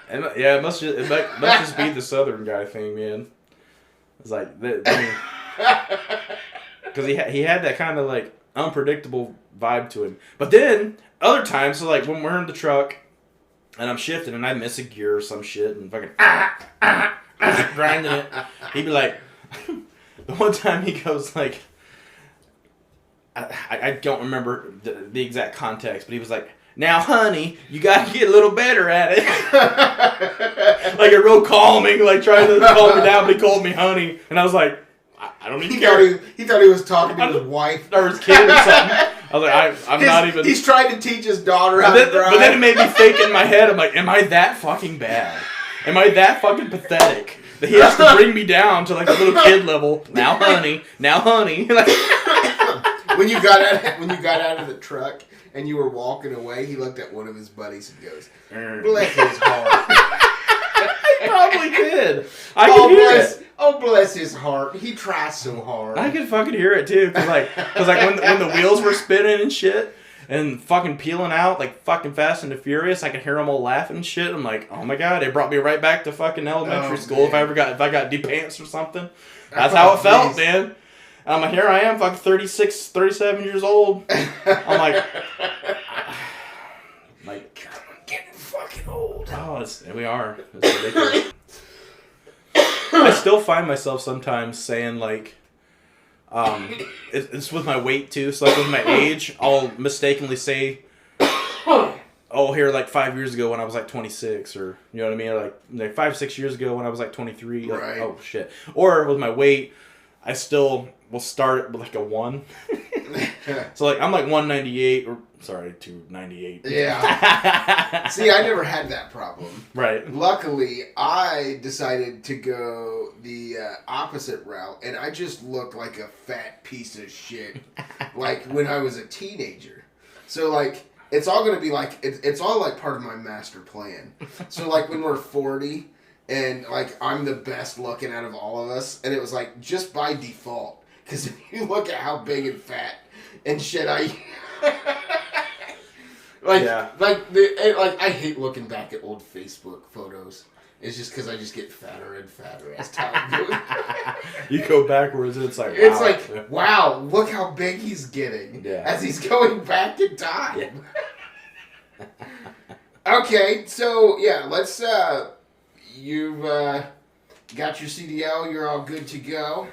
And, yeah, it must just be the Southern guy thing, man. It's like, because he had that kind of like unpredictable vibe to him. But then other times, so like when we're in the truck and I'm shifting and I miss a gear or some shit and fucking grinding it, he'd be like, the one time he goes like, I don't remember the exact context, but he was like, "Now, honey, you gotta get a little better at it." Like a real calming, like trying to calm me down, but he called me honey, and I was like, I don't even care. He thought he was talking to his wife or his kid or something. I was like, I'm not even. He's trying to teach his daughter how to drive. But then it made me think in my head. I'm like, am I that fucking bad? Am I that fucking pathetic that he has to bring me down to like a little kid level? Now, honey. Like, when you got out of the truck and you were walking away, he looked at one of his buddies and goes, "Bless his heart." He probably did. I could hear it. Oh, bless his heart. He tries so hard. I could fucking hear it too, cause like when the wheels were spinning and shit, and fucking peeling out like fucking Fast and the Furious, I could hear them all laughing and shit. I'm like, oh my god, it brought me right back to fucking elementary school. Man. If I got D-pants or something, that's how it felt, man. I'm like, here I am, fucking 36, 37 years old. I'm like, I'm getting fucking old. Oh, we are. It's ridiculous. I still find myself sometimes saying like, it's with my weight too. So like with my age, I'll mistakenly say, "Oh, here like 5 years ago when I was like 26," or you know what I mean, or like 5 6 years ago when I was like 23. Like, right. Oh shit. Or with my weight, I still will start with like a 1. So like I'm like 198 or sorry 298. Yeah. See, I never had that problem. Right. Luckily, I decided to go the opposite route, and I just look like a fat piece of shit, like when I was a teenager. So like it's all gonna be like it's all like part of my master plan. So like when we're 40. And, like, I'm the best looking out of all of us. And it was, like, just by default. Because if you look at how big and fat and shit I... I hate looking back at old Facebook photos. It's just because I just get fatter and fatter as time goes. You go backwards and it's like, wow. It's like, wow, look how big he's getting. Yeah. As he's going back in time. Yeah. Okay, so, yeah, let's... You've got your CDL. You're all good to go.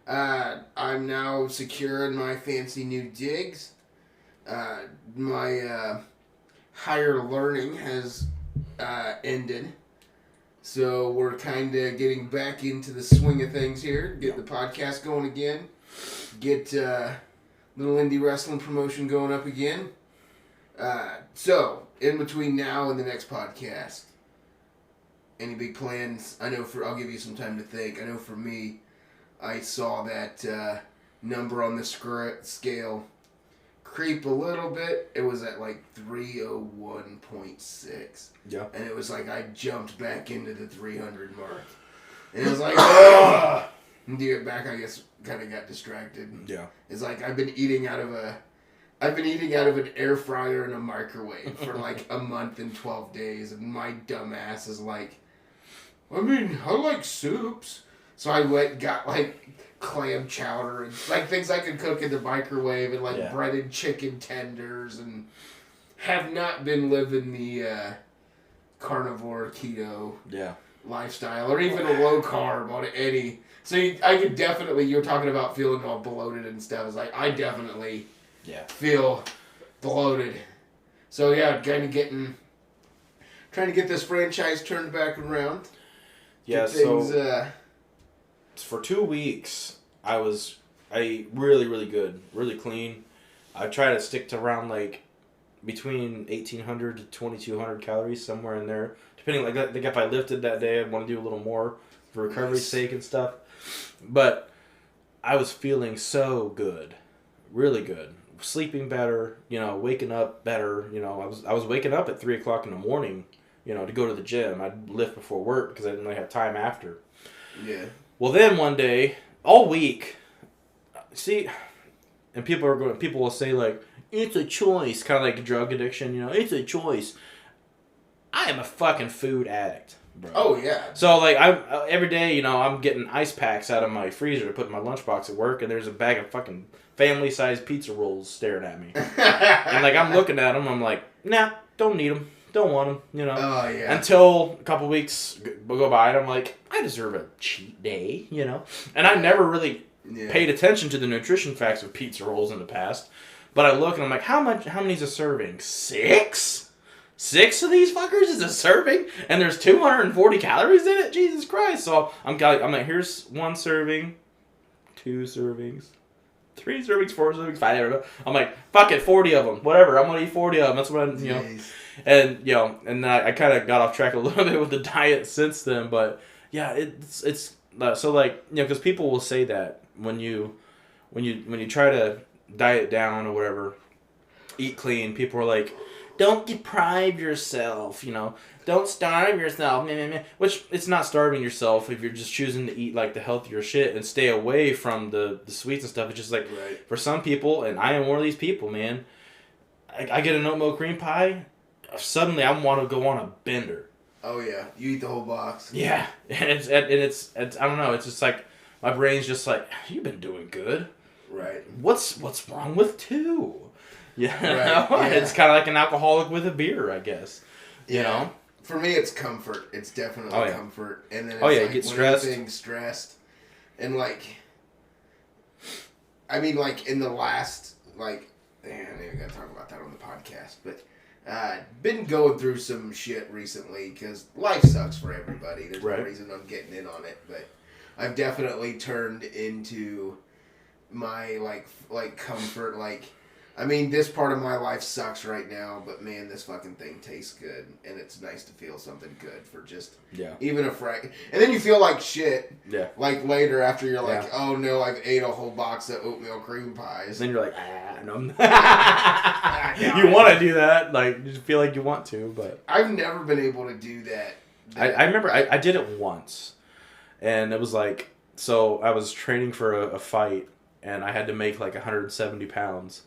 I'm now secure in my fancy new digs. My higher learning has ended. So we're kind of getting back into the swing of things here. Get the podcast going again. Get little indie wrestling promotion going up again. So, in between now and the next podcast, any big plans? I'll give you some time to think. I know for me, I saw that number on the scale creep a little bit. It was at like 301.6. Yeah. And it was like I jumped back into the 300 mark. And it was like, oh! And to get back, I guess, kind of got distracted. Yeah. It's like I've been eating out of an air fryer and a microwave for like a month and 12 days. And my dumb ass is like, I mean, I like soups. So I got like clam chowder and like things I could cook in the microwave and like breaded chicken tenders and have not been living the carnivore keto lifestyle or even a low carb on any. So I could definitely, you're talking about feeling all bloated and stuff. It's like I definitely feel bloated. So yeah, trying to get this franchise turned back around. Yeah, things, for 2 weeks, I ate really, really good, really clean. I try to stick to around like between 1,800 to 2,200 calories, somewhere in there. Depending, like if I lifted that day, I'd want to do a little more for recovery's sake and stuff. But I was feeling so good, really good, sleeping better. Waking up better. I was waking up at 3:00 in the morning. To go to the gym. I'd lift before work because I didn't really have time after. Yeah. Well, then one day, all week, see, and people will say like, it's a choice, kind of like drug addiction. It's a choice. I am a fucking food addict, bro. Oh yeah. So like every day, I'm getting ice packs out of my freezer to put in my lunchbox at work, and there's a bag of fucking family-sized pizza rolls staring at me, and like I'm looking at them, I'm like, nah, don't need them. Don't want them, Oh, yeah. Until a couple weeks go by, and I'm like, I deserve a cheat day, And I never really paid attention to the nutrition facts of pizza rolls in the past. But I look and I'm like, how many is a serving? 6? 6 of these fuckers is a serving? And there's 240 calories in it? Jesus Christ. So I'm like, here's 1 serving, 2 servings, 3 servings, 4 servings, 5. I'm like, fuck it, 40 of them. Whatever, I'm going to eat 40 of them. That's what And, and I kind of got off track a little bit with the diet since then, but yeah, it's so like, because people will say that when you try to diet down or whatever, eat clean, people are like, don't deprive yourself, don't starve yourself, which it's not starving yourself if you're just choosing to eat like the healthier shit and stay away from the sweets and stuff. It's just like, for some people, and I am one of these people, man, I get an oat milk cream pie, suddenly I want to go on a bender. Oh yeah, you eat the whole box. Yeah, and it's I don't know. It's just like my brain's just like, you've been doing good. Right. What's wrong with 2? Yeah. Right. Yeah. It's kind of like an alcoholic with a beer, I guess. You know. For me, it's comfort. It's definitely comfort. And then it's you like get stressed. Being stressed, and like, I mean, like in the last like, man, I ain't gotta talk about that on the podcast, but. Been going through some shit recently because life sucks for everybody. There's no reason I'm getting in on it, but I've definitely turned into my like comfort. Like, I mean, this part of my life sucks right now, but man, this fucking thing tastes good, and it's nice to feel something good for just even a frac. And then you feel like shit. Yeah. Like later after you're like, oh no, I've ate a whole box of oatmeal cream pies. Then you're like, no. You want to do that, like you feel like you want to, but I've never been able to do that. I remember I did it once, and it was like, so I was training for a fight, and I had to make like 170 pounds.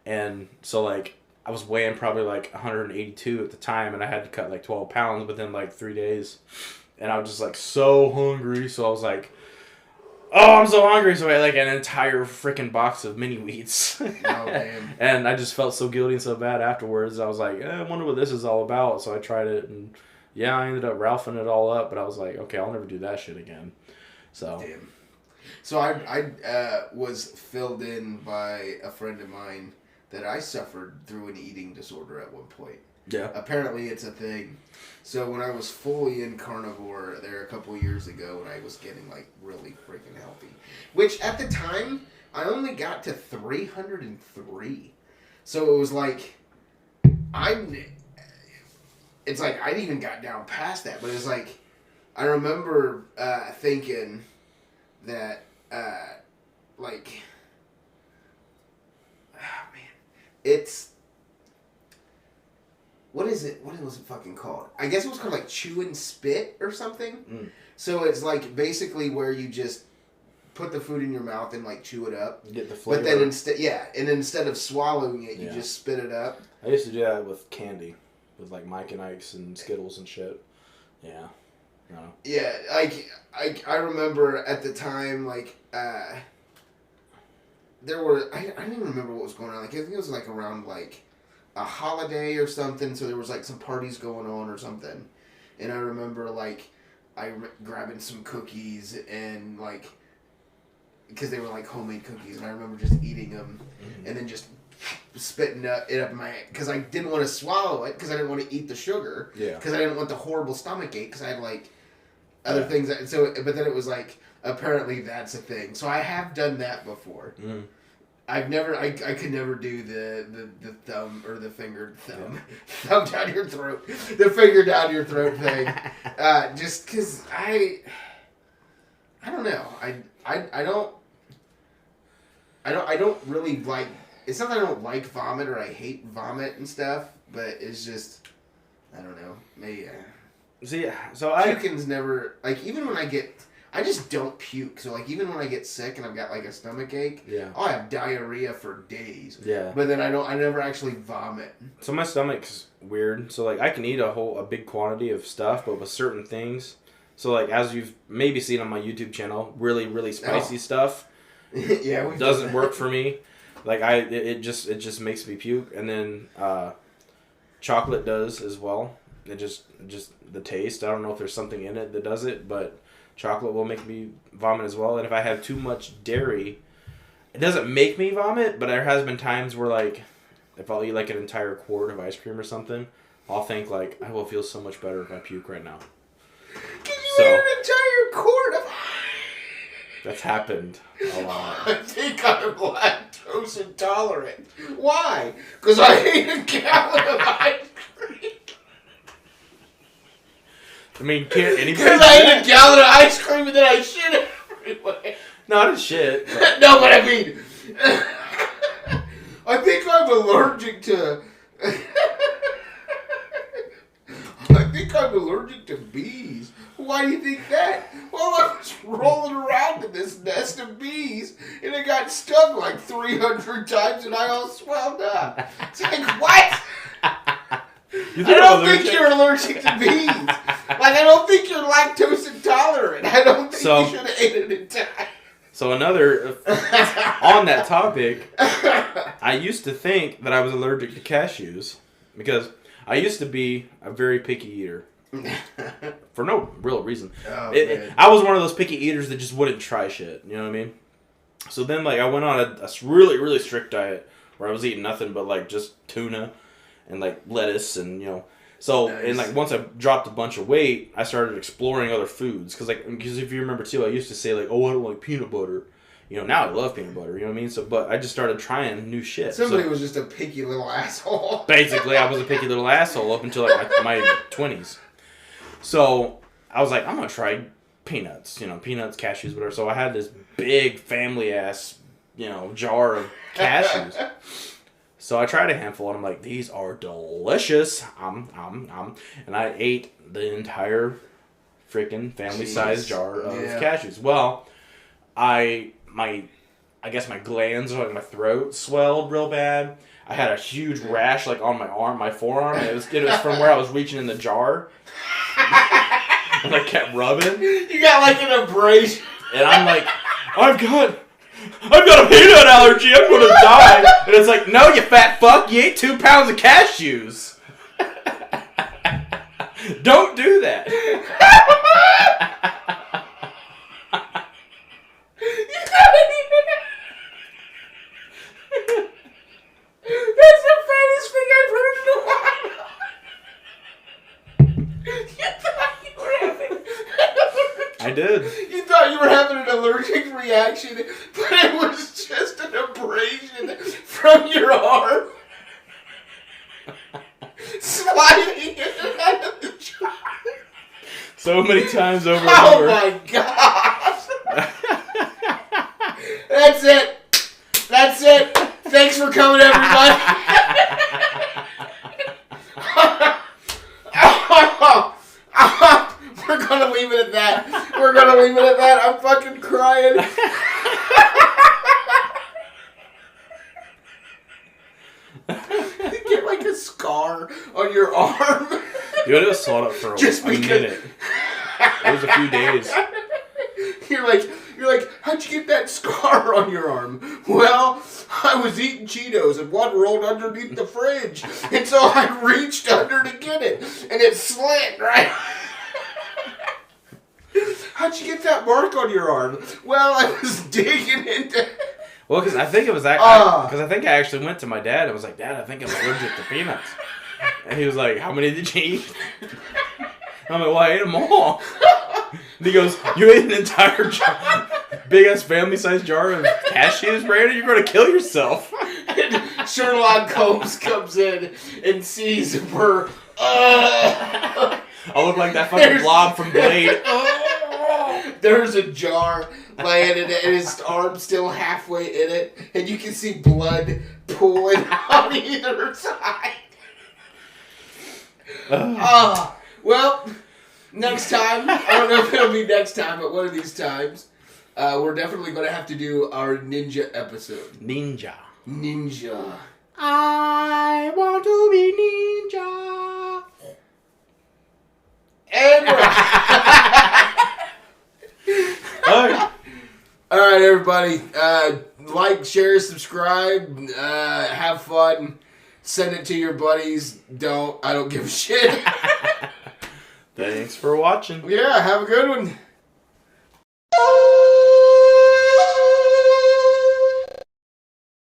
And so, like, I was weighing probably, like, 182 at the time, and I had to cut, like, 12 pounds within, like, 3 days. And I was just, like, so hungry, so I was like, oh, I'm so hungry, so I ate, like, an entire freaking box of mini wheats. Oh, man. And I just felt so guilty and so bad afterwards. I was like, I wonder what this is all about. So I tried it, and, I ended up ralphing it all up, but I was like, okay, I'll never do that shit again. So. Damn. So I was filled in by a friend of mine that I suffered through an eating disorder at one point. Yeah. Apparently it's a thing. So when I was fully in carnivore there a couple years ago, and I was getting like really freaking healthy, which at the time I only got to 303. So it was like it's like I even got down past that, but it's like I remember thinking that like. It's, what is it? What was it fucking called? I guess it was called like chew and spit or something. Mm. So it's like basically where you just put the food in your mouth and like chew it up. Get the flavor. But then instead of swallowing it, you just spit it up. I used to do that with candy, with like Mike and Ike's and Skittles and shit. Yeah. No. Yeah, like I remember at the time like. There were, I don't even remember what was going on. Like, I think it was like around like a holiday or something. So there was like some parties going on or something. And I remember like grabbing some cookies and like, because they were like homemade cookies. And I remember just eating them and then just spitting it up in my head. Because I didn't want to swallow it because I didn't want to eat the sugar. Yeah. Because I didn't want the horrible stomach ache because I had like other things. But then it was like apparently that's a thing. So I have done that before. Mm. I've never. I could never do the thumb or the finger thumb down your throat, the finger down your throat thing. Just because I don't know. I don't really like. It's not that I don't like vomit or I hate vomit and stuff, but it's just I don't know. Maybe. See, so Puking's never like even when I just don't puke. So like even when I get sick and I've got like a stomach ache, I'll have diarrhea for days. Yeah. But then I never actually vomit. So my stomach's weird. So like I can eat a big quantity of stuff, but with certain things. So like as you've maybe seen on my YouTube channel, really really spicy stuff. Yeah, doesn't work for me. Like it just makes me puke, and then chocolate does as well. It just the taste. I don't know if there's something in it that does it, but chocolate will make me vomit as well. And if I have too much dairy, it doesn't make me vomit, but there has been times where like if I'll eat like an entire quart of ice cream or something, I'll think like I will feel so much better if I puke right now. Can you eat an entire quart of? That's happened a lot. I think I'm lactose intolerant. Why? Because I ate a gallon of ice cream. I mean, can't anybody? Because I ate a gallon of ice cream and then I shit everywhere. Not a shit. But... No, but I mean, I think I'm allergic to. I think I'm allergic to bees. Why do you think that? Well, I was rolling around in this nest of bees, and it got stung like 300 times, and I all swelled up. It's like, what? I don't think you're allergic to bees. Like, I don't think you're lactose intolerant. I don't think you should have ate it in time. So another, on that topic, I used to think that I was allergic to cashews, because I used to be a very picky eater. For no real reason. I was one of those picky eaters that just wouldn't try shit. You know what I mean? So then, like, I went on a really, really strict diet where I was eating nothing but, like, just tuna and, like, lettuce and, you know. So, and, like, once I dropped a bunch of weight, I started exploring other foods. Because if you remember, too, I used to say, like, oh, I don't like peanut butter. You know, now I love peanut butter, you know what I mean? So, but I just started trying new shit. Somebody was just a picky little asshole. Basically, I was a picky little asshole up until, like, my 20s. So, I was like, I'm going to try peanuts, peanuts, cashews, whatever. So, I had this big family-ass, jar of cashews. So, I tried a handful, and I'm like, these are delicious. And I ate the entire freaking family-sized jar of cashews. Well, I guess my glands, like my throat, swelled real bad. I had a huge rash, like, on my arm, my forearm. It was from where I was reaching in the jar. And I kept rubbing. You got like an abrasion. And I'm like, I've got a peanut allergy. I'm going to die. And it's like, no, you fat fuck. You ate 2 pounds of cashews. Don't do that. That's the funniest thing I've heard in a while. You thought you were having I did. You thought you were having an allergic reaction, but it was just an abrasion from your arm. Sliding it out of the jar. So many times over and oh over. Oh my god. That's it. That's it. Thanks for coming, everybody. We're gonna leave it at that. We're gonna leave it at that. I'm fucking crying. You get like a scar on your arm. Dude, it was swelled up for a minute. It was a few days. You're like, how'd you get that scar on your arm? Well, I was eating Cheetos and one rolled underneath the fridge. And so I reached under to get it. And it slid, right? How'd you get that mark on your arm? Well, I was digging into... Well, because I think it was because I think I actually went to my dad and was like, Dad, I think I'm allergic to peanuts. And he was like, how many did you eat? I'm like, well, I ate them all. And he goes, "You ate an entire jar, big ass family size jar of cashews, Brandon? You're going to kill yourself." And Sherlock Holmes comes in and sees her. I look like that fucking blob from Blade. There's a jar laying in it, and his arm's still halfway in it, and you can see blood pooling on either side. Well, next time, I don't know if it'll be next time, but one of these times, we're definitely going to have to do our ninja episode. Ninja. I want to be ninja. And all right, everybody. Like, share, subscribe, have fun. Send it to your buddies. Don't. I don't give a shit. Thanks for watching. Yeah, have a good one.